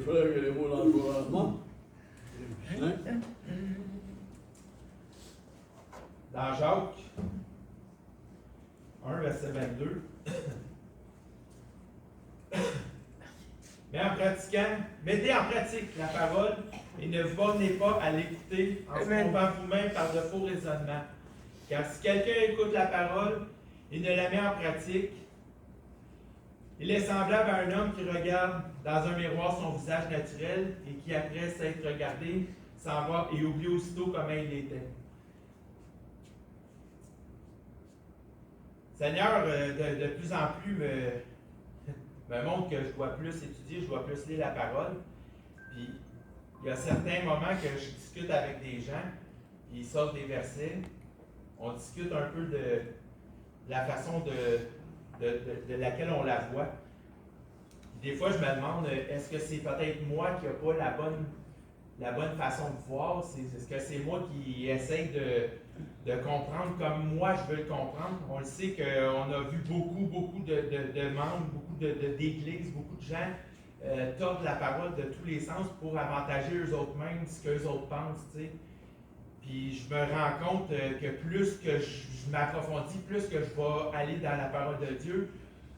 frères et les mots d'encouragement. Hein? Dans Jacques 1, verset 22. Mettez en pratique la parole et ne vous bornez pas à l'écouter en vous trompant vous-même par de faux raisonnements. Car si quelqu'un écoute la parole et ne la met en pratique, il est semblable à un homme qui regarde dans un miroir son visage naturel et qui, après s'être regardé, s'en va et oublie aussitôt comment il était. Seigneur, de plus en plus, me montre que je dois plus étudier, je dois plus lire la parole. Puis, il y a certains moments que je discute avec des gens, puis ils sortent des versets. On discute un peu de la façon de laquelle on la voit. Puis des fois, je me demande, est-ce que c'est peut-être moi qui n'ai pas la bonne façon de voir? Est-ce que c'est moi qui essaye de comprendre comme moi je veux le comprendre? On le sait qu'on a vu beaucoup de membres, beaucoup d'églises, beaucoup de gens tordre la parole de tous les sens pour avantager eux autres mêmes, ce qu'eux autres pensent, tu sais. Puis je me rends compte que plus que je m'approfondis, plus que je vais aller dans la parole de Dieu,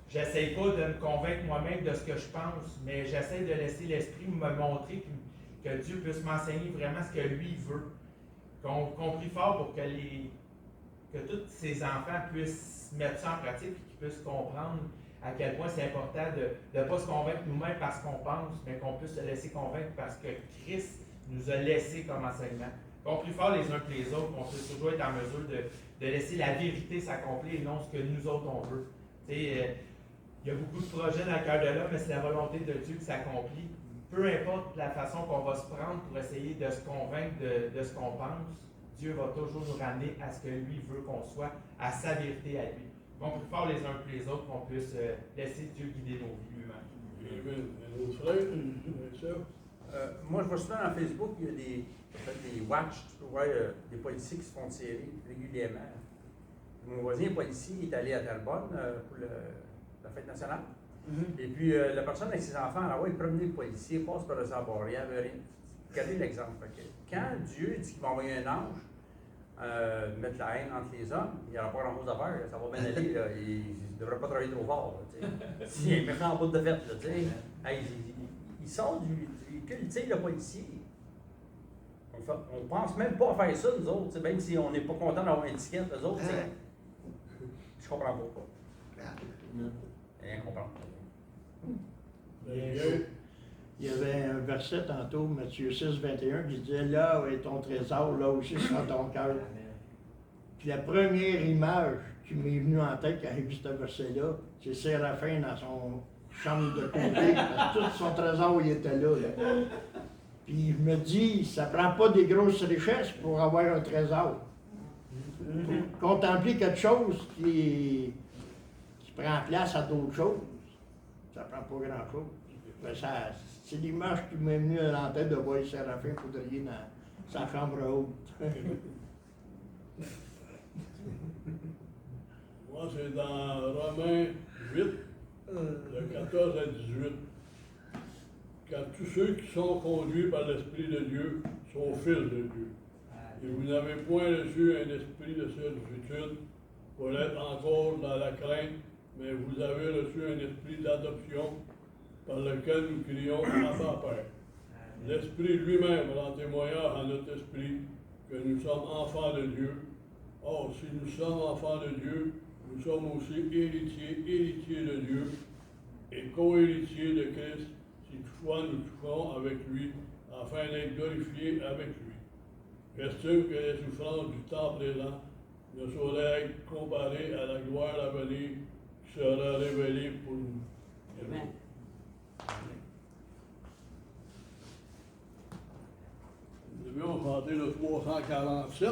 j'essaie pas de me convaincre moi-même de ce que je pense, mais j'essaie de laisser l'Esprit me montrer que Dieu puisse m'enseigner vraiment ce que lui veut. Qu'on prie fort pour que tous ses enfants puissent mettre ça en pratique et qu'ils puissent comprendre à quel point c'est important de ne pas se convaincre nous-mêmes parce qu'on pense, mais qu'on puisse se laisser convaincre parce que Christ nous a laissé comme enseignement. Qu'on prie fort les uns que les autres, qu'on puisse toujours être en mesure de laisser la vérité s'accomplir et non ce que nous autres on veut. Il y a beaucoup de projets dans le cœur de l'homme, mais c'est la volonté de Dieu qui s'accomplit. Peu importe la façon qu'on va se prendre pour essayer de se convaincre de ce qu'on pense, Dieu va toujours nous ramener à ce que lui veut qu'on soit, à sa vérité à lui. On prie fort les uns que les autres, qu'on puisse laisser Dieu guider nos vies lui-même. Un autre frère, moi, je vois souvent dans Facebook, il y a des watch, tu vois, des policiers qui se font tirer régulièrement. Mon voisin policier est allé à Terrebonne pour la fête nationale. Et puis, la personne avec ses enfants, alors, il promenait le policier, passe par le sabord, il n'y avait rien. Regardez l'exemple. Quand Dieu dit qu'il va envoyer un ange, mettre la haine entre les hommes, il n'y aura pas grand-chose à faire, ça va bien aller, là, il ne devrait pas travailler trop fort. S'il est méchant en bout de fête, il sort du culte, le policier. On ne pense même pas à faire ça, nous autres, même si on n'est pas content d'avoir une étiquette, eux autres, je comprends pas. Rien comprendre. Il y avait un verset tantôt, Matthieu 6, 21, qui disait « Là est ton trésor, là aussi sera ton cœur. » Puis la première image qui m'est venue en tête quand j'ai vu ce verset-là, c'est Séraphin dans son chambre de côté, parce que tout son trésor, il était là. Puis je me dis, ça ne prend pas des grosses richesses pour avoir un trésor. Pour contempler quelque chose qui prend place à d'autres choses, ça ne prend pas grand-chose. C'est l'image qui m'est venue à la tête de voir Séraphin Poudrier dans sa chambre haute. Moi, c'est dans Romains 8, de 14 à 18. Car tous ceux qui sont conduits par l'Esprit de Dieu sont fils de Dieu. Et vous n'avez point reçu un esprit de servitude pour être encore dans la crainte, mais vous avez reçu un esprit d'adoption par lequel nous crions Abba Père. L'Esprit lui-même rend témoignage à notre esprit que nous sommes enfants de Dieu. Or, si nous sommes enfants de Dieu, nous sommes aussi héritiers de Dieu et co-héritiers de Christ, si toutefois nous souffrons avec lui, afin d'être glorifiés avec lui. J'estime que les souffrances du temps présent ne sauraient être comparées à la gloire à venir qui sera révélée pour nous. Amen. Nous devions chanter le 347.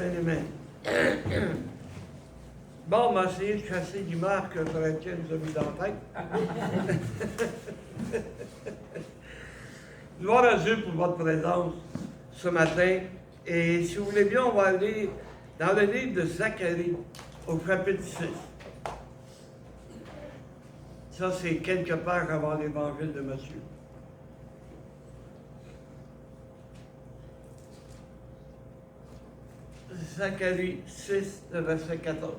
amen. Bon, on m'a essayé de chasser l'image que Chrétien nous a mis dans la tête. Gloire à Dieu pour votre présence ce matin. Et si vous voulez bien, on va aller dans le livre de Zacharie, au chapitre 6. Ça, c'est quelques pages avant l'évangile de Matthieu. Zacharie 6, le verset 14.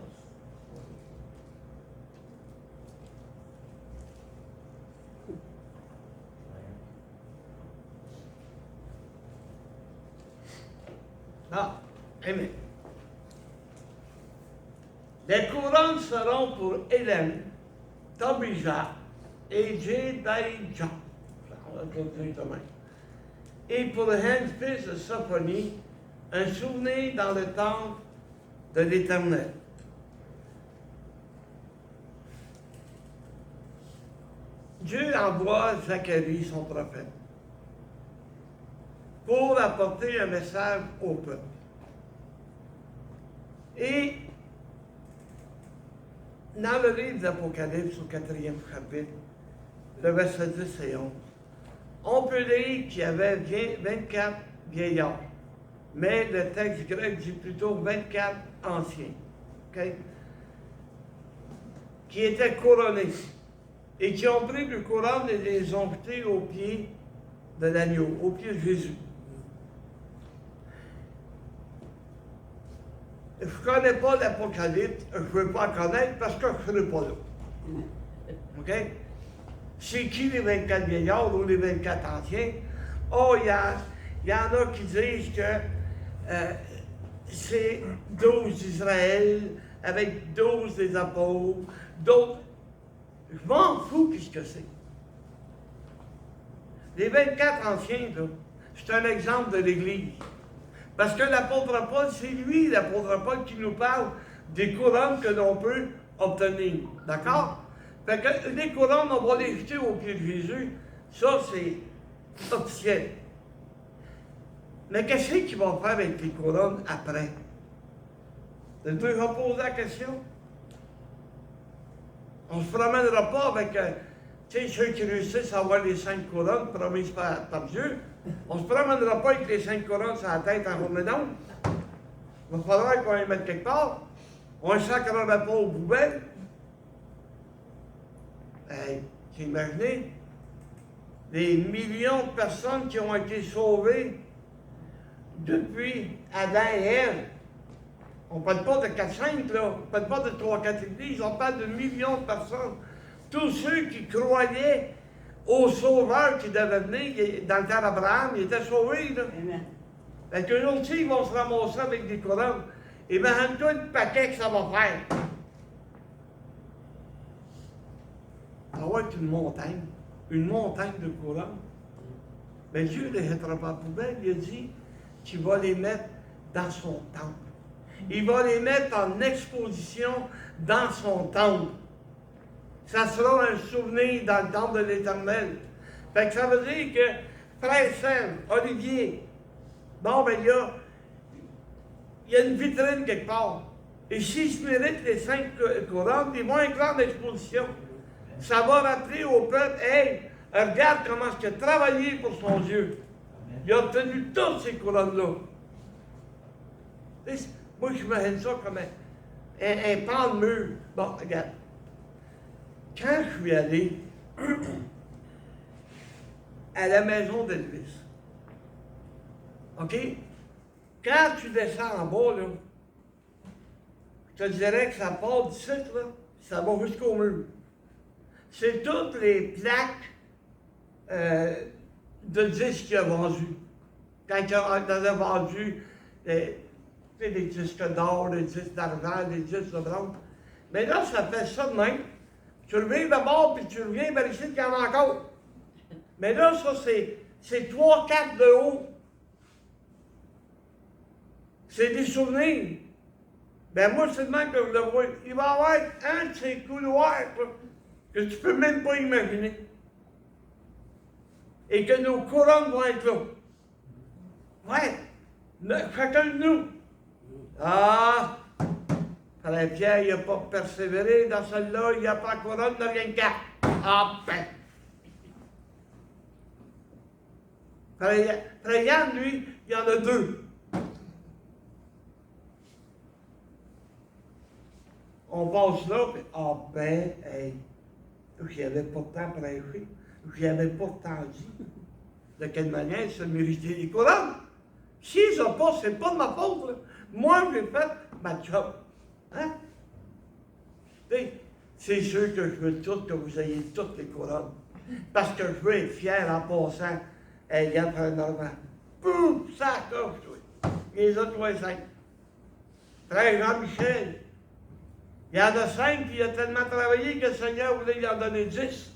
Ah, amen. Les couronnes seront pour Hélène, Tobija et Jédaïja. On va continuer demain. Et pour Hans, fils de Sophonie, un souvenir dans le temple de l'Éternel. Dieu envoie Zacharie, son prophète, pour apporter un message au peuple. Et dans le livre d'Apocalypse, au 4e chapitre, le verset 10 et 11, on peut lire qu'il y avait 24 vieillards, mais le texte grec dit plutôt 24 anciens, okay, qui étaient couronnés et qui ont pris le couronne et les ont jetés aux pieds de l'agneau, aux pieds de Jésus. Je ne connais pas l'Apocalypse, je ne veux pas en connaître parce que je ne serai pas là. OK? C'est qui les 24 vieillards ou les 24 anciens? Oh, il y en a qui disent que c'est 12 d'Israël avec 12 des apôtres, d'autres. Je m'en fous qu'est-ce que c'est. Les 24 anciens, là, c'est un exemple de l'Église. Parce que l'apôtre Paul, c'est lui, l'apôtre Paul, qui nous parle des couronnes que l'on peut obtenir. D'accord? Fait que les couronnes, on va les jeter aux pieds de Jésus. Ça, c'est officiel. Mais qu'est-ce qu'il va faire avec les couronnes après? Je vais poser la question. On ne se promènera pas avec, tu sais, ceux qui réussissent à avoir les 5 couronnes promises par Dieu. On ne se promènera pas avec les 5 couronnes sur la tête en journée d'onde. Il va falloir qu'on les mette quelque part. On ne sacrera pas aux poubelles. Hey, imaginez les millions de personnes qui ont été sauvées depuis Adam et Ève. On ne parle pas de 4-5, là. On ne parle pas de 3-4 églises. On parle de millions de personnes. Tous ceux qui croyaient au sauveur qui devait venir dans le temps d'Abraham, ils étaient sauvés, là. Amen. Fait qu'eux autres aussi, ils vont se ramasser avec des couronnes. Imagine-toi le paquet que ça va faire. Ça va être une montagne de couronnes. Mais Dieu ne les jettera pas à la poubelle. Il a dit qu'il va les mettre dans son temple. Il va les mettre en exposition dans son temple. Ça sera un souvenir dans le temple de l'Éternel. Fait que ça veut dire que Frère Sam, Olivier, bon, ben il y a une vitrine quelque part. Et s'ils se méritent les 5 couronnes, ils vont inclure l'exposition. Ça va rappeler au peuple, hey, regarde comment il a travaillé pour son Dieu. Il a obtenu toutes ces couronnes-là. Moi, je m'imagine ça comme un pan de mur. Bon, regarde. Quand je suis allé à la maison d'Elvis, OK? Quand tu descends en bas, là, je te dirais que ça part d'ici, là, ça va jusqu'au mur. C'est toutes les plaques de disques qu'il a vendus. Quand il a vendu des disques d'or, des disques d'argent, des disques de bronze. Mais là, ça fait ça de même. Tu reviens d'abord, puis tu reviens vérifier qu'il y en a encore. Mais là, ça, c'est 3-4 de haut. C'est des souvenirs. Ben moi, c'est le même que je le vois. Il va y avoir un de ces couloirs là, que tu peux même pas imaginer. Et que nos couronnes vont être là. Ouais. Chacun de nous. Ah! Frère Pierre, il n'a pas persévéré dans celle-là, il n'a pas la couronne de rien qu'à. Ah ben! Frère Yann, lui, il y en a 2. On passe là, puis ah ben, hey, j'y avais pourtant prêché, j'y avais pourtant dit de quelle manière il se méritait les couronnes. S'ils n'ont pas, c'est pas de ma faute, là. Moi, j'ai fait ma job. Hein? C'est sûr que je veux que vous ayez toutes les couronnes. Parce que je veux être fier en passant. Hey, regarde, frère Normand. Pouf, ça coche, toi. Les autres, ouais, 5. Frère Jean-Michel. Il y en a 5, puis il a tellement travaillé que le Seigneur voulait lui en donner 10.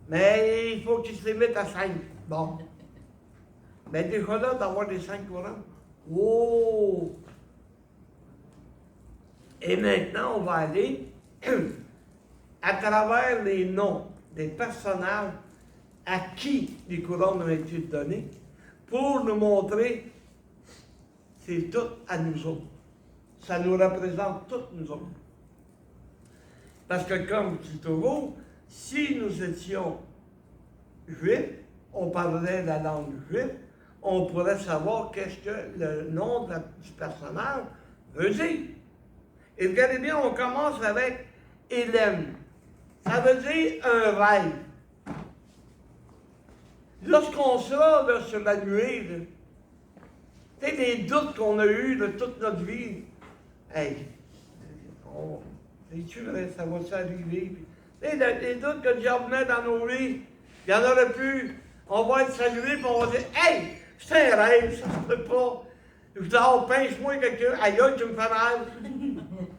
Mais il faut qu'il se limite à 5. Bon. Mais déjà là, d'avoir des 5 couronnes. Oh! Et maintenant, on va aller à travers les noms des personnages à qui les couronnes ont été données pour nous montrer c'est tout à nous autres. Ça nous représente toutes nous autres. Parce que comme je dis toujours, si nous étions juifs, on parlerait la langue juive, on pourrait savoir qu'est-ce que le nom du personnage veut dire. Et regardez bien, on commence avec Hélène. Ça veut dire un rêve. Lorsqu'on sera là, sur la nuée, tu sais, les doutes qu'on a eus de toute notre vie, hey, c'est-tu vrai, ça va s'arriver? Tu sais, les doutes que Dieu met dans nos vies, il y en aurait plus. On va être salué, puis on va dire, hey, c'est un rêve, ça se peut pas. Je dis, oh, pince-moi quelqu'un, aïe, tu me fais mal.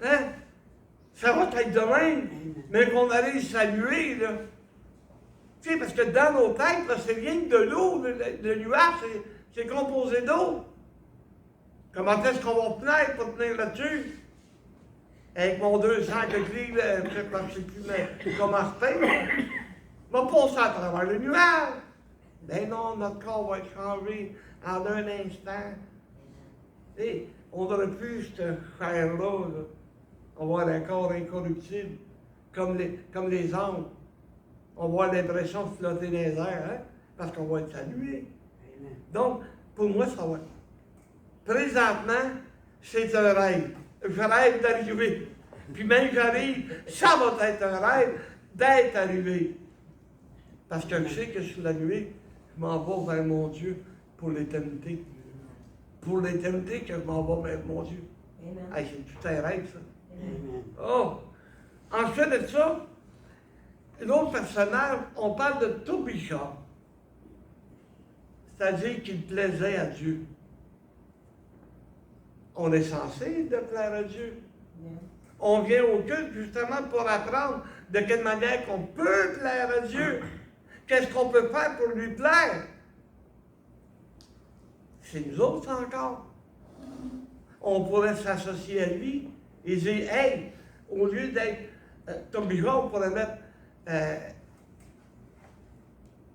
Hein? Ça va être de même, mais qu'on allait saluer, là. Tu sais, parce que dans nos têtes, là, c'est rien que de l'eau, le nuage, c'est composé d'eau. Comment est-ce qu'on va tenir pour tenir là-dessus? Avec mon 200 que livres, je sais plus comment je paye. Je vais passer à travers le nuage. Ben non, notre corps va être changé en un instant. Tu sais, on n'aurait plus cette chair-là, là. On va avoir un corps incorruptible, comme les anges. On va avoir l'impression de flotter dans les airs, hein? Parce qu'on va être salué. Donc, pour moi, ça va être. Présentement, c'est un rêve. Je rêve d'arriver. Puis même j'arrive, ça va être un rêve d'être arrivé. Parce que je sais que sur la nuit, je m'en vais vers mon Dieu pour l'éternité. Pour l'éternité que je m'en vais vers mon Dieu. Hey, c'est tout un rêve, ça. Amen. Oh! Ensuite de ça, l'autre personnage, on parle de Tobisha. C'est-à-dire qu'il plaisait à Dieu. On est censé de plaire à Dieu. On vient au culte justement pour apprendre de quelle manière qu'on peut plaire à Dieu. Qu'est-ce qu'on peut faire pour lui plaire? C'est nous autres encore. On pourrait s'associer à lui et dire, hey, au lieu d'être Tobisha, on pourrait mettre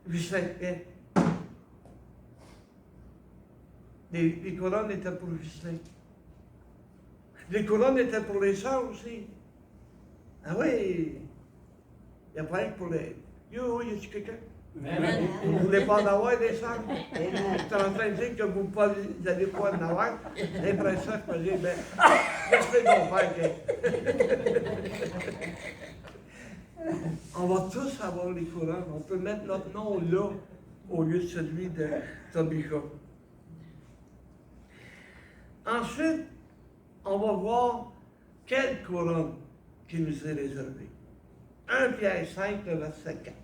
Ghislain. Les couronnes étaient pour Ghislain. Les couronnes étaient pour les sœurs aussi. Ah oui! Il n'y a pas que pour les... Yo, y a-tu quelqu'un? Amen. Vous ne voulez pas en avoir des sœurs? Amen. Je suis en train de dire que vous n'allez pas en avoir. Et après ça, je me dis, ben, laisse-les donc faire. On va tous avoir les couronnes. On peut mettre notre nom là, au lieu de celui de Tobisha. Ensuite, on va voir quelle couronne qui nous est réservée. 1 Pierre 5, le verset 4.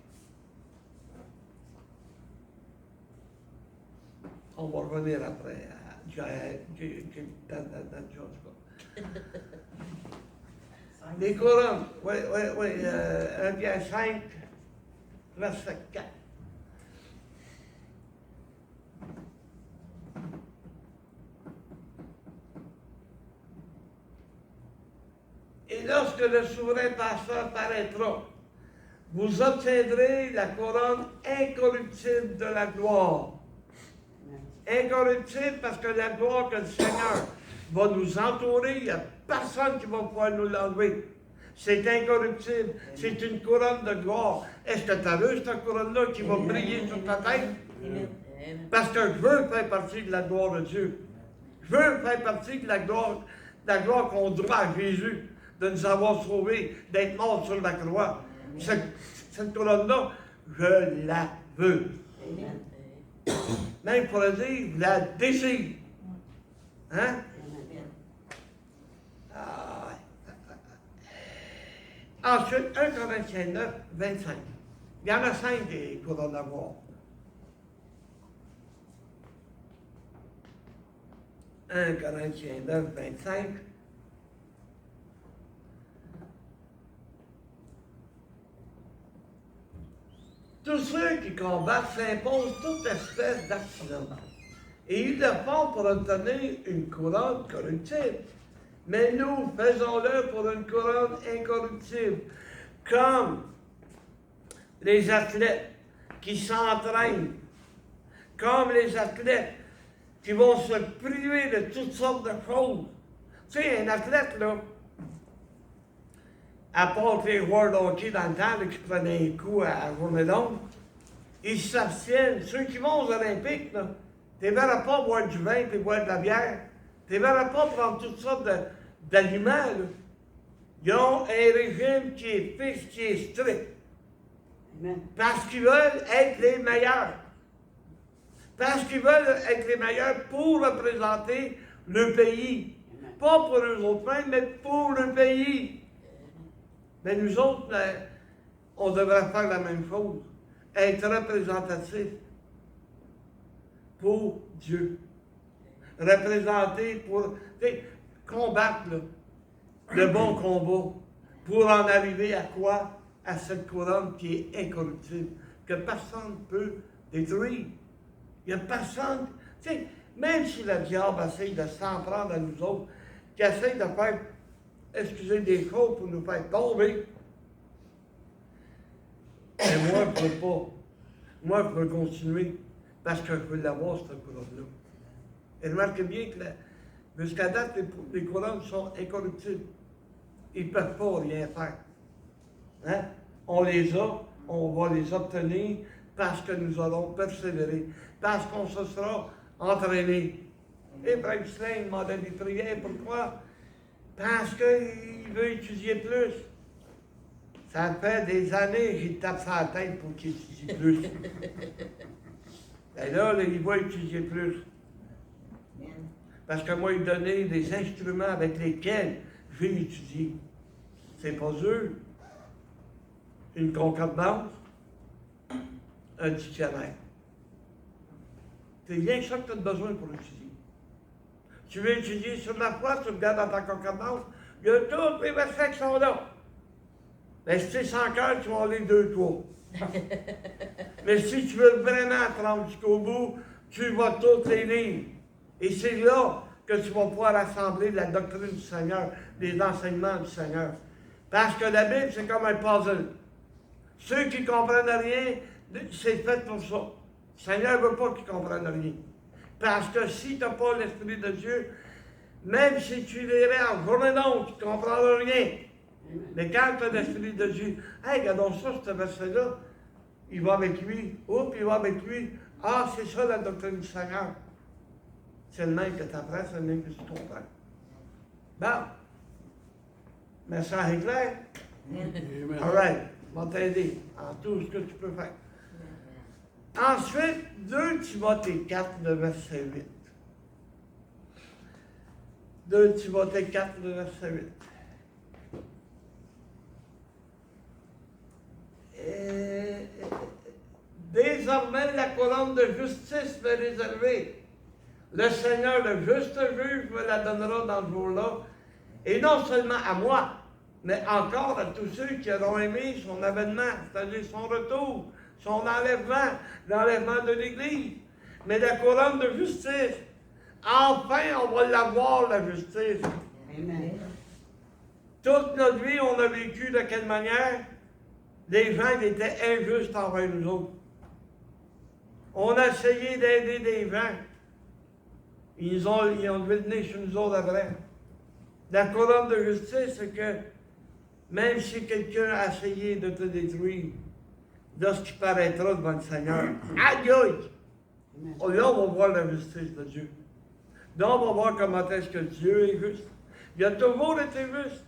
On va revenir après à les couronnes, oui, 1 Pierre 5, verset 4. Et lorsque le souverain pasteur paraîtra, vous obtiendrez la couronne incorruptible de la gloire. Incorruptible parce que la gloire que le Seigneur va nous entourer, il n'y a personne qui va pouvoir nous l'enlever. C'est incorruptible, c'est une couronne de gloire. Est-ce que tu as vu cette couronne-là qui va briller sur ta tête? Amen. Parce que je veux faire partie de la gloire de Dieu. Je veux faire partie de la gloire qu'on doit à Jésus, de nous avoir sauvés, d'être morts sur la croix. Cette couronne-là, je la veux. Amen. Même pour le dire, je la désire. Hein? Ah, ouais. Ensuite, 1 Corinthiens 9, 25. Il y en a 5 des couronnes à voir. 1 Corinthiens 9, 25. Tous ceux qui combattent s'imposent toute espèce d'accident. Et ils le font pour obtenir une couronne corruptible. Mais nous, faisons-le pour une couronne incorruptible. Comme les athlètes qui s'entraînent, comme les athlètes qui vont se priver de toutes sortes de choses. Tu sais, un athlète, là, à part les World Hockey dans le temps, là, qui prenaient un coup à journée longue, ils s'abstiennent. Ceux qui vont aux Olympiques, là, tu ne verras pas boire du vin et boire de la bière. Tu ne verras pas prendre toutes sortes d'aliments. Là. Ils ont un régime qui est fixe, qui est strict. Amen. Parce qu'ils veulent être les meilleurs. Parce qu'ils veulent être les meilleurs pour représenter le pays. Pas pour eux autres mêmes, mais pour le pays. Mais nous autres, on devrait faire la même chose. Être représentatif pour Dieu. Représenter pour combattre là, le bon combat. Pour en arriver à quoi? À cette couronne qui est incorruptible. Que personne ne peut détruire. Il n'y a personne. Tu sais, même si le diable essaye de s'en prendre à nous autres, qui essaye de faire, excusez, des choses pour nous faire tomber, mais moi, je ne peux pas. Moi, je peux continuer parce que je veux l'avoir, cette couronne-là. Et remarquez bien que jusqu'à date, les couronnes sont incorruptibles. Ils ne peuvent pas rien faire. Hein? On les a, on va les obtenir parce que nous allons persévérer, parce qu'on se sera entraîné. Ephraim Slane demandait des prières. Pourquoi? Parce qu'il veut étudier plus. Ça fait des années qu'il tape sur la tête pour qu'il étudie plus. Et là, il va étudier plus. Parce que moi, il donnait des instruments avec lesquels je vais étudier. C'est pas eux. Une concordance, un dictionnaire. C'est rien que ça que tu as besoin pour étudier. Tu veux étudier sur la foi, tu regardes dans ta concordance, il y a tous les versets qui sont là. Mais si tu es sans cœur, tu vas en lire 2, 3. Mais si tu veux vraiment te rendre jusqu'au bout, tu vas toutes les lire. Et c'est là que tu vas pouvoir assembler la doctrine du Seigneur, les enseignements du Seigneur. Parce que la Bible, c'est comme un puzzle. Ceux qui ne comprennent rien, c'est fait pour ça. Le Seigneur ne veut pas qu'ils comprennent rien. Parce que si tu n'as pas l'Esprit de Dieu, même si tu lirais en journée longue, tu ne comprendras rien. Mais quand tu as l'Esprit de Dieu, hey, regardons ça, ce verset-là, il va avec lui, oups, il va avec lui. Ah, c'est ça la doctrine du Seigneur. C'est le même que tu apprends, c'est le même que tu comprends. Bon. Mais ça est clair? Amen. All right. Je vais t'aider en tout ce que tu peux faire. Ensuite, 2 Timothée 4, le verset 8. 2 Timothée 4, le verset 8. Désormais, la couronne de justice m'est réservée. Le Seigneur, le juste juge, me la donnera dans ce jour-là. Et non seulement à moi, mais encore à tous ceux qui auront aimé son avènement, c'est-à-dire son retour, son enlèvement, l'enlèvement de l'Église. Mais la couronne de justice, enfin, on va l'avoir, la justice. Amen. Toute notre vie, on a vécu de quelle manière? Les gens qui étaient injustes envers nous autres. On a essayé d'aider des gens. ils ont levé le nez sur nous autres après. La couronne de justice, c'est que même si quelqu'un a essayé de te détruire, lorsqu'il paraîtra devant le Seigneur, aïe aïe! Amen. Oh, là, on va voir la justice de Dieu. Là, on va voir comment est-ce que Dieu est juste. Il a toujours été juste.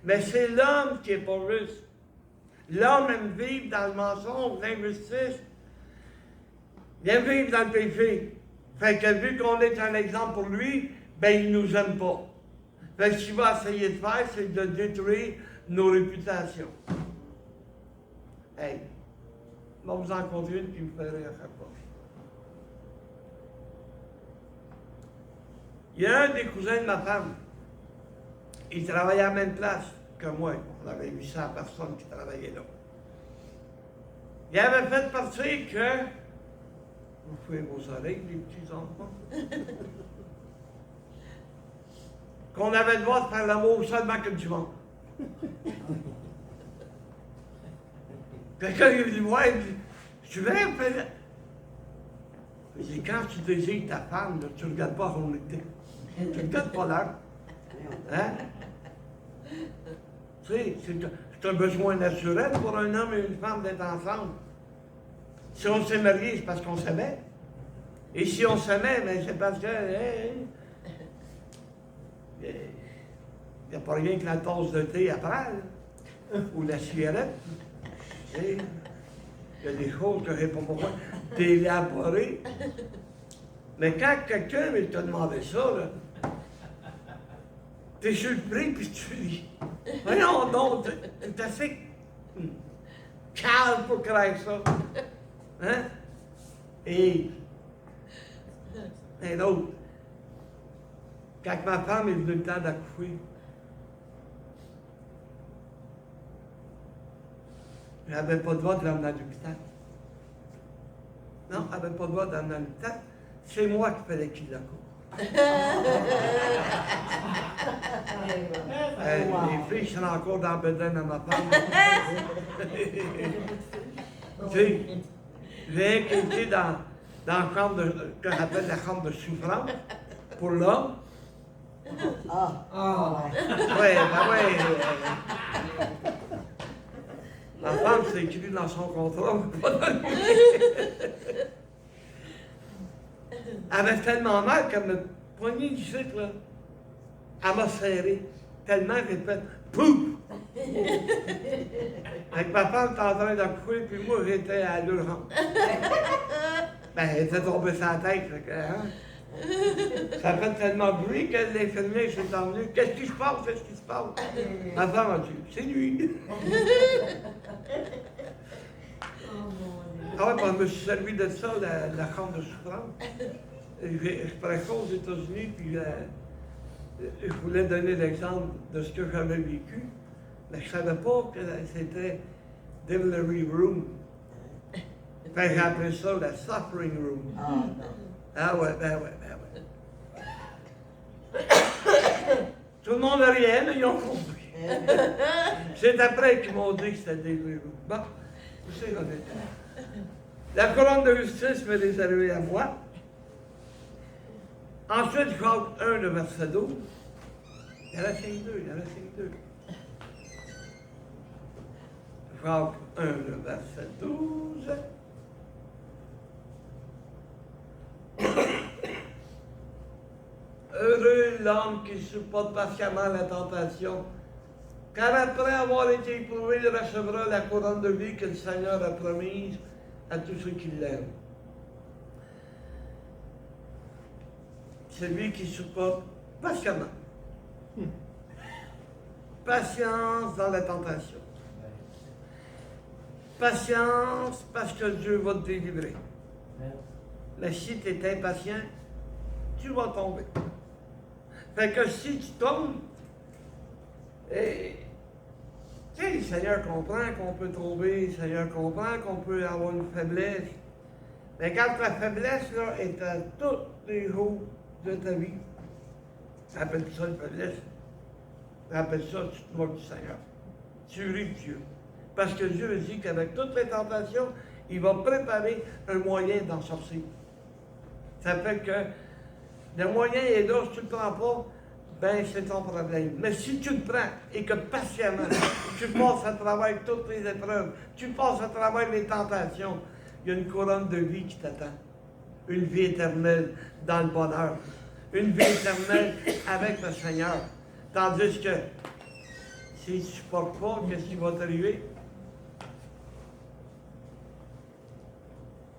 Mais c'est l'homme qui n'est pas juste. L'homme aime vivre dans le mensonge, l'injustice. Il aime vivre dans le péché. Fait que vu qu'on est un exemple pour lui, ben il nous aime pas. Fait que ce qu'il va essayer de faire, c'est de détruire nos réputations. Hey, je vais vous en conduire une qui me fait rire à chaque fois. Il y a un des cousins de ma femme. Il travaillait à la même place que moi. On avait 800 personnes qui travaillaient là. Il avait fait partir que... Vous fouillez vos oreilles, les petits enfants. Qu'on avait le droit de faire l'amour seulement que du monde. Quelqu'un il dit, ouais, tu veux faire... Je dis, quand tu désires ta femme, là, tu ne regardes pas son été. Tu ne regardes pas l'heure. Hein? Tu sais, c'est un besoin naturel pour un homme et une femme d'être ensemble. Si on s'est marié, c'est parce qu'on s'aimait. Et si on s'aimait, ben, c'est parce que... il n'y a pas rien que la tasse de thé après, là. Ou la cigarette. Il y a des choses que je ne sais pas pourquoi d'élaborer. Mais quand quelqu'un t'a demandé ça, là, t'es surpris puis tu dis, voyons donc, t'es assez calme pour créer ça. Hein? Et l'autre, quand ma femme est venue le temps d'accoucher, elle n'avait pas le droit de l'emmener à l'hôpital. Non, elle n'avait pas le droit de l'emmener à l'hôpital. C'est moi qui fallait qu'il l'accouche. Les filles sont encore dans le bedaine à ma femme. Tu sais, j'ai inquiété dans la chambre que j'appelle la chambre de souffrance pour l'homme. Ah. Oui, ben oui. Ma femme, c'est écrit dans son contrat, mais pas dans le mien. Elle avait tellement mal qu'elle me poignée du sucre, là. Elle m'a serré. Tellement qu'elle fait pouf! Avec ma femme était en train d'accoucher, puis moi, j'étais à l'urgence. Ben, elle était tombée sur la tête, fait que, hein? Ça fait tellement de bruit que l'infirmière s'est emmenée. Qu'est-ce qui se passe? Qu'est-ce qui se passe? Ma femme a dit, c'est lui. Ah ouais, ben, je me suis servi de ça, la chambre de souffrance. Je prenais ça aux États-Unis, puis je voulais donner l'exemple de ce que j'avais vécu, mais je ne savais pas que c'était Delivery Room. Fait que j'ai appelé ça la Suffering Room. Ah, non. Ah ouais, ben ouais. Tout le monde riait, mais ils ont compris. C'est après qu'ils m'ont dit que c'était Delivery Room. Bon, c'est honnête. La couronne de justice m'est réservée à moi. Ensuite, Jacques 1, le verset 12. Il y en a 5-2, il y en a 5-2. Jacques 1, le verset 12. Heureux l'homme qui supporte patiemment la tentation, car après avoir été éprouvé, il recevra la couronne de vie que le Seigneur a promise à tous ceux qui l'aiment. Celui qui supporte patiemment. Patience dans la tentation. Patience parce que Dieu va te délivrer. Mais si tu es impatient, tu vas tomber. Fait que si tu tombes, et, tu sais, le Seigneur comprend qu'on peut tomber, le Seigneur comprend qu'on peut avoir une faiblesse. Mais quand ta faiblesse là, est à tous les jours de ta vie, ça appelle ça une faiblesse. Ça appelle ça, tu te moques du Seigneur. Tu ris de Dieu. Parce que Dieu dit qu'avec toutes les tentations, il va préparer un moyen d'en sortir. Ça fait que Le moyen est là, si tu ne le prends pas, ben c'est ton problème. Mais si tu le prends et que patiemment, tu passes à travers toutes les épreuves, tu passes à travers les tentations, il y a une couronne de vie qui t'attend. Une vie éternelle dans le bonheur. Une vie éternelle avec le Seigneur. Tandis que si tu ne supportes pas, qu'est-ce qui va t'arriver?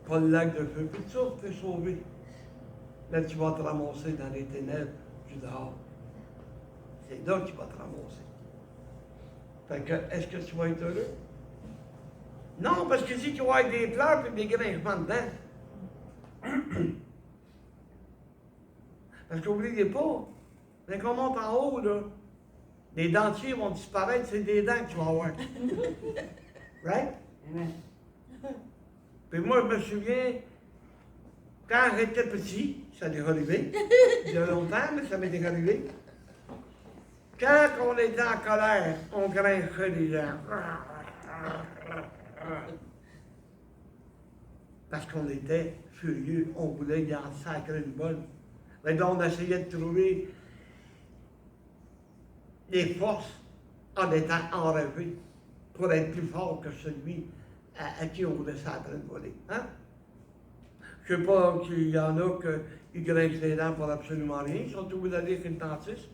Pas le lac de feu, puis tout ça peut sauver. Là, tu vas te ramasser dans les ténèbres du dehors. C'est là qu'il va te ramasser. Fait que, est-ce que tu vas être heureux? Non, parce que si tu vas avoir des pleurs et des grincements dedans. Parce qu'oubliez pas, dès qu'on monte en haut, là, les dentiers vont disparaître, c'est des dents que tu vas avoir. Right? Amen. Puis moi, je me souviens, quand j'étais petit, ça m'est arrivé, il y a longtemps, mais ça m'est arrivé. Quand on était en colère, on grinçait les dents. Parce qu'on était furieux, on voulait y en sacrer une bonne. Mais donc, on essayait de trouver les forces en étant enragé pour être plus fort que celui à qui on voulait sacrer une volée. Hein? Je ne sais pas qu'il y en a qui grincent les dents pour absolument rien, ils sont obligés d'aller chez le dentiste.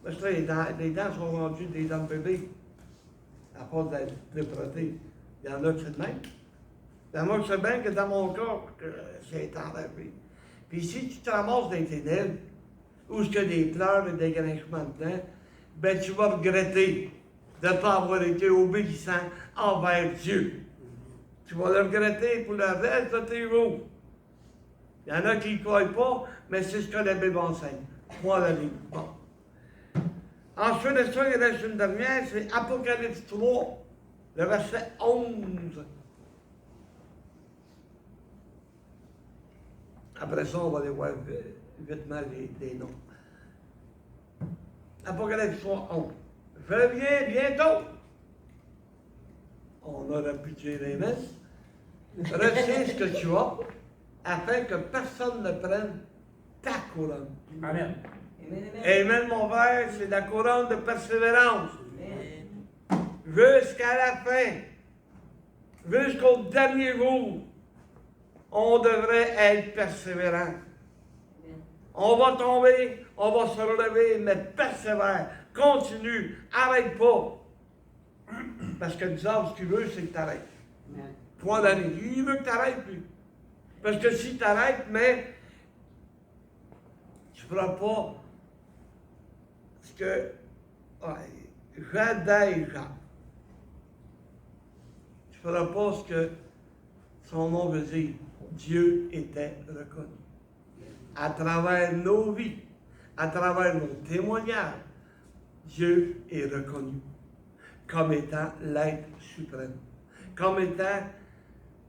Parce que là, les dents sont rendues des dents de bébé, à part de les protéger. Il y en a qui c'est de même. Mais moi, je sais bien que dans mon corps, c'est enragé. Puis si tu te ramasses dans les ténèbres, où il y a des pleurs et des grincements de dents, ben tu vas regretter de ne pas avoir été obéissant envers Dieu. Tu vas le regretter pour le reste de tes jours. Il y en a qui ne croient pas, mais c'est ce que la Bible enseigne. Moi, la Bible. Bon. Ensuite de ça, il reste une dernière, c'est Apocalypse 3, le verset 11. Après ça, on va aller voir vitement les noms. Apocalypse 3, 11. Je viens bientôt. On aurait pu dire Amen. Retiens ce que tu as, afin que personne ne prenne ta couronne. Amen. Amen, amen. Amen, mon frère, c'est la couronne de persévérance. Amen. Jusqu'à la fin, jusqu'au dernier jour, on devrait être persévérant. On va tomber, on va se relever, mais persévère, continue, arrête pas. Parce que le diable, ce qu'il veut, c'est que tu arrêtes. Amen. Point d'année. Il veut que tu arrêtes, lui. Parce que si tu arrêtes, mais tu ne feras pas ce que Jacques dit. Tu ne feras pas ce que son nom veut dire. Dieu était reconnu. À travers nos vies, à travers nos témoignages, Dieu est reconnu comme étant l'être suprême, comme étant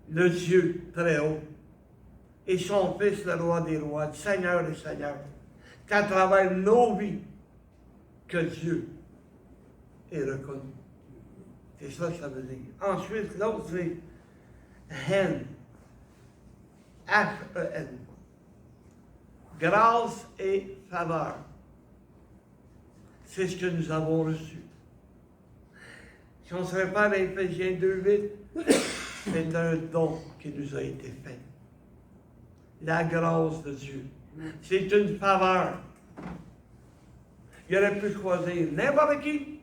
le Dieu très haut, et son Fils, le roi des rois, le Seigneur des seigneurs. Qu'à travers nos vies, que Dieu est reconnu. C'est ça que ça veut dire. Ensuite, l'autre, c'est Hen. H-E-N. Grâce et faveur. C'est ce que nous avons reçu. Si on se réfère à Éphésiens 2:8, c'est un don qui nous a été fait. La grâce de Dieu. C'est une faveur. Il aurait pu choisir n'importe qui,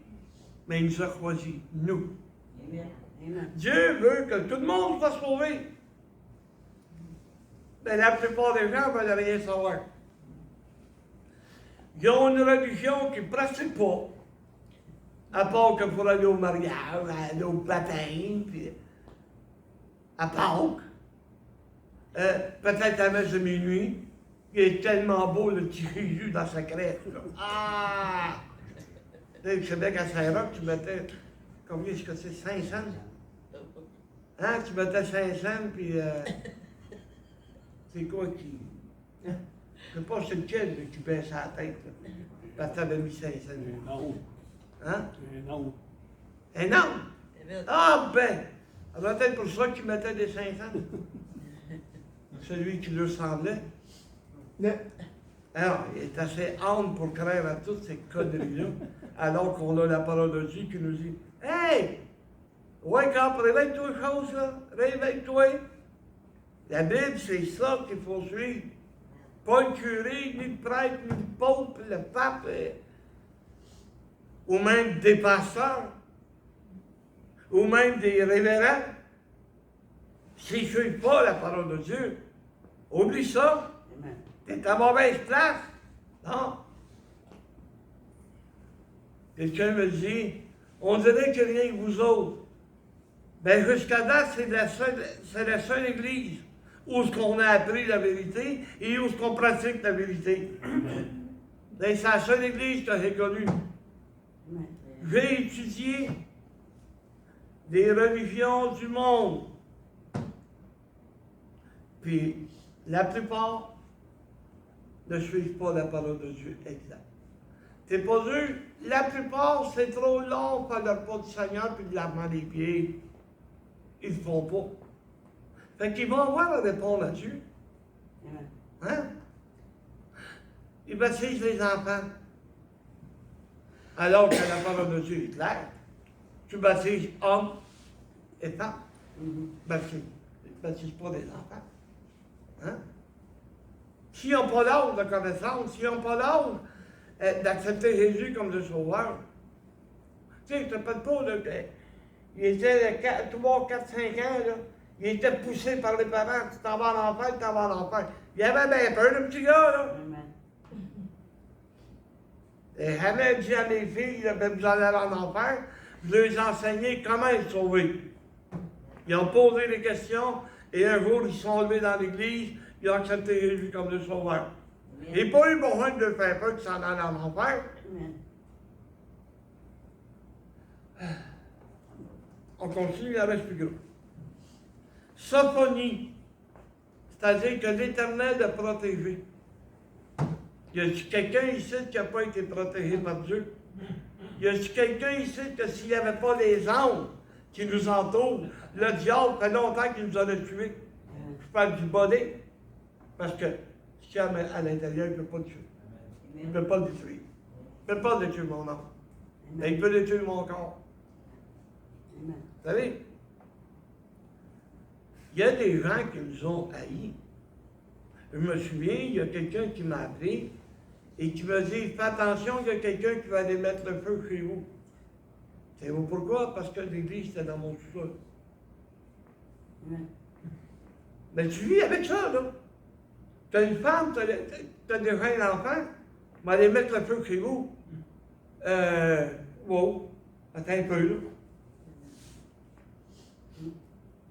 mais il nous a choisi, nous. Amen. Amen. Dieu veut que tout le monde soit sauvé. Mais la plupart des gens ne veulent rien savoir. Ils ont une religion qu'ils ne pratiquent pas, à part que pour aller au mariage, aller au baptême, puis à Pâques. Peut-être à la messe de minuit. Il est tellement beau le petit Jésus dans sa crèche. Là. Ah! Tu sais, au Québec, à Saint-Roch, tu mettais, combien est-ce que c'est? 5 cents? Hein? Tu mettais 5 cents, puis c'est quoi qui... Je sais pas c'est lequel là, qui baisse la tête, là, parce que t'avais mis 5 cents. Non, Hein? non. Un homme? Amen. Ah ben! Ça doit être pour ça qu'il mettait des 500. Celui qui lui ressemblait. Le- Alors, il est assez âme pour craindre à toutes ces conneries-là, alors qu'on a la parole de Dieu qui nous dit Hey! Wake up, réveille-toi, chose, là! Réveille-toi! La Bible, c'est ça qu'il faut suivre. Pas le curé, ni le prêtre, ni le pope, le pape, ou même des pasteurs, ou même des révérends. S'ils ne suivent pas la parole de Dieu, oublie ça. Amen. T'es à mauvaise place. Non. Quelqu'un me dit, on dirait que rien que vous autres. Ben jusqu'à date, c'est la seule église où ce qu'on a appris la vérité et où ce qu'on pratique la vérité. Ben, c'est la seule église que j'ai connue. Amen. J'ai étudié des religions du monde. Puis la plupart ne suivent pas la parole de Dieu exacte. T'es pas dur? La plupart, c'est trop long pour le pas du Seigneur puis de lavement des pieds. Ils ne le font pas. Fait qu'ils vont avoir à répondre à Dieu. Amen. Hein? Ils baptisent les enfants. Alors que la parole de Dieu est claire. Tu baptises hommes et femmes. Baptise. Tu ne baptises pas des enfants. Hein? S'ils n'ont pas l'âge de connaissance, s'ils n'ont pas l'âge d'accepter Jésus comme le sauveur, tu sais, je te parle pas de. Il était 3, 4, 5 ans, là. Il était poussé par les parents. Tu t'en vas en enfer, tu t'en vas en enfer. Il avait bien peur, le petit gars, là. Amen. Et jamais dit à mes filles, là, ben, vous allez aller en enfer. Je leur ai enseigné comment être sauvés. Ils ont posé des questions et un jour, ils sont levés dans l'église, ils ont accepté Jésus comme le sauveur. Il n'y a pas eu besoin de leur faire peur qu'ils s'en allaient en enfer. Amen. On continue avec plus gros. Sophonie, c'est-à-dire que l'Éternel a protégé. Y a-t-il quelqu'un ici qui n'a pas été protégé par Dieu? Y a-t-il quelqu'un ici que s'il n'y avait pas les anges qui nous entourent, le diable fait longtemps qu'il nous aurait tués? Je parle du body, parce que ce qu'il y a à l'intérieur, il ne peut pas le tuer. Il ne peut pas le détruire. Il ne peut pas détruire mon âme. Mais il peut détruire mon corps. Amen. Vous savez, il y a des gens qui nous ont haïs. Je me souviens, il y a quelqu'un qui m'a appelé et qui m'a dit « Fais attention, il y a quelqu'un qui va aller mettre le feu chez vous. » Savez-vous pourquoi? Parce que l'église était dans mon sous-sol. Amen. Mais tu vis avec ça, là. Tu as une femme, tu as déjà un enfant, va aller mettre le feu chez vous. Wow, attends un peu, là.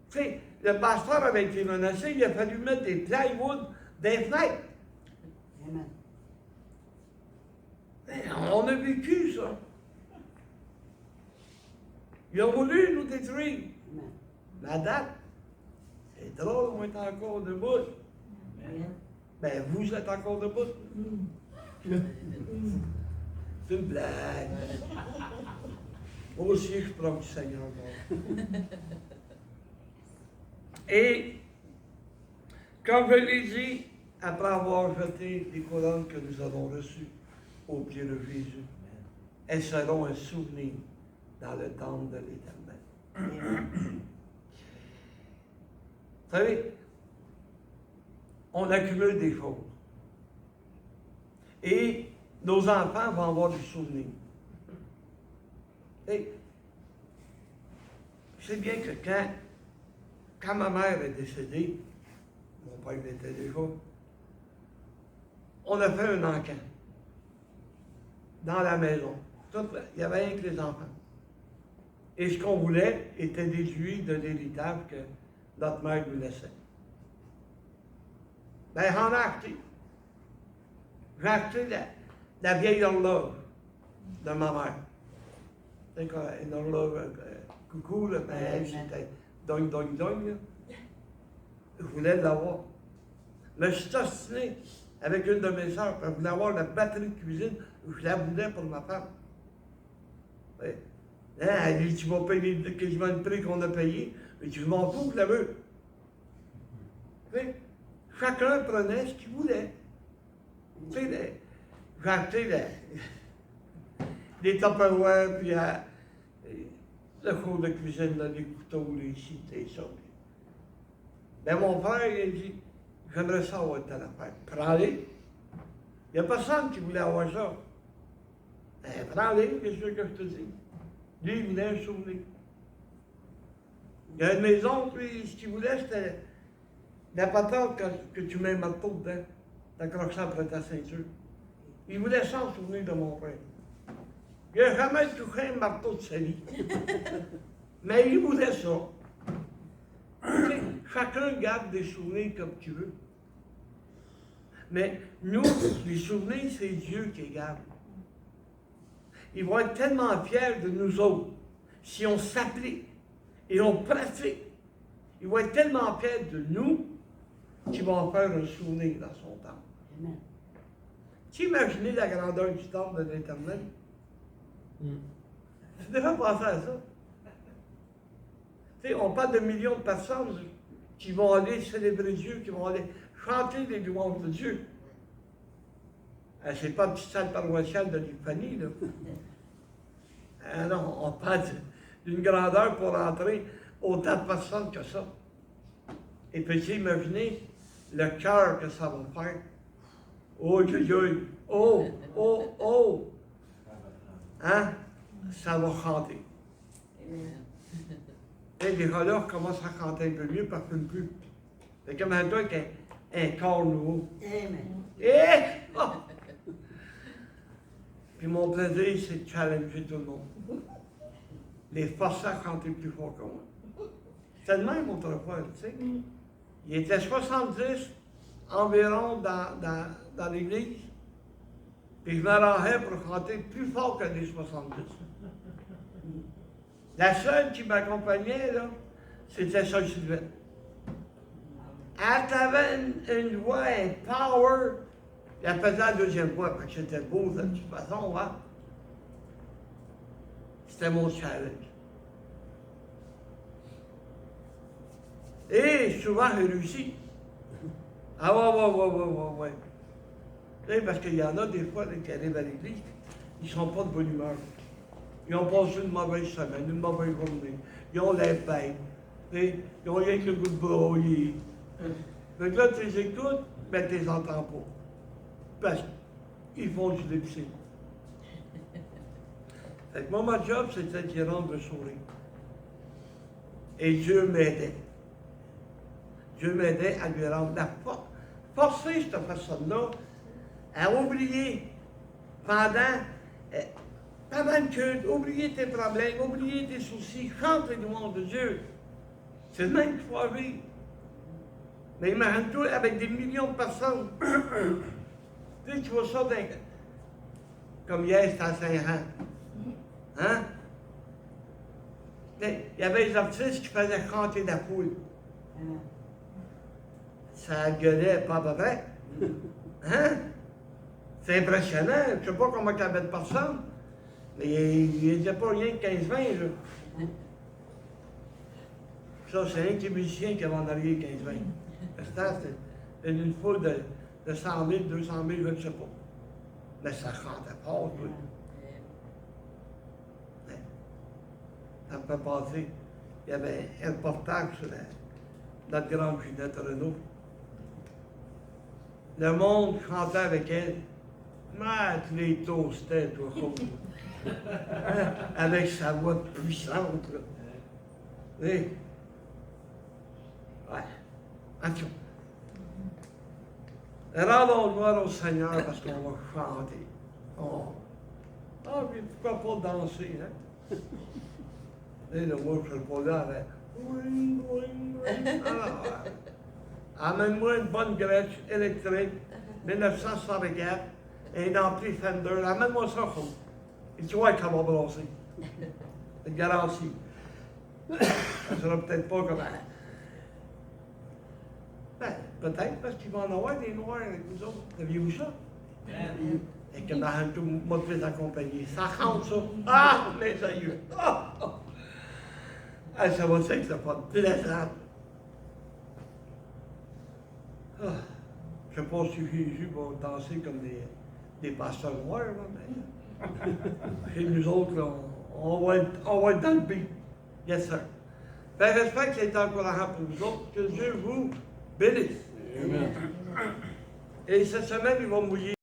Tu sais, le pasteur avait été menacé, il a fallu mettre des plywood des fenêtres. Amen. On a vécu ça. Ils ont voulu nous détruire. Amen. La date, c'est drôle, on est encore debout. Amen. Ben, vous êtes encore debout. C'est une blague. Moi aussi, je prends du Seigneur encore. Et, comme je l'ai dit, après avoir jeté les couronnes que nous avons reçues au pied de Jésus, elles seront un souvenir dans le temple de l'Éternel. Vous savez, on accumule des choses. Et nos enfants vont avoir des souvenirs. Et je sais bien que quand ma mère est décédée, mon père l'était déjà, on a fait un encan dans la maison. Il n'y avait rien que les enfants. Et ce qu'on voulait était déduit de l'héritage que notre mère nous laissait. Ben, j'en ai acheté. J'ai acheté la vieille horloge de ma mère. C'est une horloge coucou, là, ben, c'était dong, dong, dong. Là. Je voulais l'avoir. Mais je suis ostiné avec une de mes soeurs, elle voulait avoir la batterie de cuisine, je la voulais pour ma femme. Ouais. Là, elle dit, tu vas payer quasiment le prix qu'on a payé, et tu m'en fous, je la veux. Ouais. Chacun prenait ce qu'il voulait. Tu sais, j'ai acheté les Tupperware, puis le cours de cuisine, là, les couteaux, les ci, les ça. Ben, mon père, il a dit, j'aimerais ça avoir telle affaire. Prends-les. Il n'y a personne qui voulait avoir ça. Ben, prends-les, qu'est-ce que je te dis? Lui, il voulait un souvenir. Il y a une maison, puis ce qu'il voulait, c'était la patente que tu mets un marteau dedans, t'accroches ça après ta ceinture. Il voulait s'en souvenir de mon père. Il n'a jamais touché un marteau de sa vie. Mais il voulait ça. Tu sais, chacun garde des souvenirs comme tu veux. Mais nous, les souvenirs, c'est Dieu qui les garde. Ils vont être tellement fiers de nous autres si on s'applique et on pratique. Ils vont être tellement fiers de nous qu'ils vont en faire un souvenir dans son temple. Amen. Tu imaginez la grandeur du temple de l'Éternel? Tu devrais penser à ça. Tu sais, on parle de millions de personnes qui vont aller célébrer Dieu, qui vont aller chanter les louanges de Dieu. C'est pas une petite salle paroissiale de l'Épiphanie, là. Non, on parle d'une grandeur pour entrer autant de personnes que ça. Et puis, imaginez le cœur que ça va faire. Oh, oh, oh, oh! Hein? Ça va chanter. Amen. Et les relais commencent à chanter un peu mieux, parce que plus. C'est comme un truc, un corps nouveau. Amen. Et, oh! Puis mon plaisir, c'est de challenger tout le monde. Les forcer à chanter plus fort que moi. C'est le même autrefois, tu sais. Il était 70 environ dans l'église. Puis je me rendais pour chanter plus fort que les 70. La seule qui m'accompagnait, là, c'était Sol Sylvette. Elle avait une voix, un power. Et elle faisait la deuxième voix, parce que c'était beau de toute façon, hein. C'était mon challenge. Et souvent, j'ai réussi. Ah ouais. Tu sais, parce qu'il y en a des fois là, qui arrivent à l'église, ils ne sont pas de bonne humeur. Ils ont passé une mauvaise semaine, une mauvaise journée. Ils ont les bêtes. Ils ont rien que le goût de broyer. Donc là, tu les écoutes, mais tu les entends pas. Parce qu'ils font du lip-sync. Fait que moi, mon job, c'était d'y rendre le sourire. Et Dieu m'aidait. Dieu m'aidait à lui rendre la force. Forcer cette personne-là à oublier pendant le culte, oublier tes problèmes, oublier tes soucis, chante les louanges de Dieu. C'est le même qu'il faut vivre. Mais imagine-toi avec des millions de personnes. Tu sais, tu vois ça comme hier, c'était à Saint-Jean. Hein? Il y avait des artistes qui faisaient chanter la foule. Amen. Ça gueulait pas à peu près. Hein? C'est impressionnant. Je ne sais pas comment il y avait de personnes, mais il n'y avait pas rien que 15-20, là. Ça, c'est rien que les musiciens qui avaient en arrière 15-20. C'était une foule de 100 000, 200 000, je ne sais pas. Mais ça chantait fort, oui. Ça me fait penser. Il y avait un reportage sur notre grande Ginette Renault. Le monde chantait avec elle. Mais tu les toastais, toi, hein? Avec sa voix puissante, là. Oui. Ouais. Attention. Rendons gloire au Seigneur parce qu'on va chanter. Oh. Ah, puis pourquoi pas danser, hein? Et là, moi, je ne suis pas là avec. Amène-moi une bonne grèche électrique, 1964, un ampli Fender. Amène-moi ça, comme. Et tu vois comment va brasser. C'est garanti. Ça sera peut-être pas comme. Ben, peut-être parce qu'il va en avoir des noirs avec nous autres. Saviez-vous ça? Et que Mahantou m'a fait accompagner. Ça rentre, ça. Ah, mes aïeux. Ah, ah. Ah, ça va être le fun. Plaisant. Ah. Je ne sais pas si Jésus va danser comme des pasteurs noirs, là, mais et nous autres, là, on va être dans le beat. Yes, sir. Ben, j'espère que ça a été encourageant pour vous autres. Que Dieu vous bénisse. Amen. Et cette semaine, il va mouiller.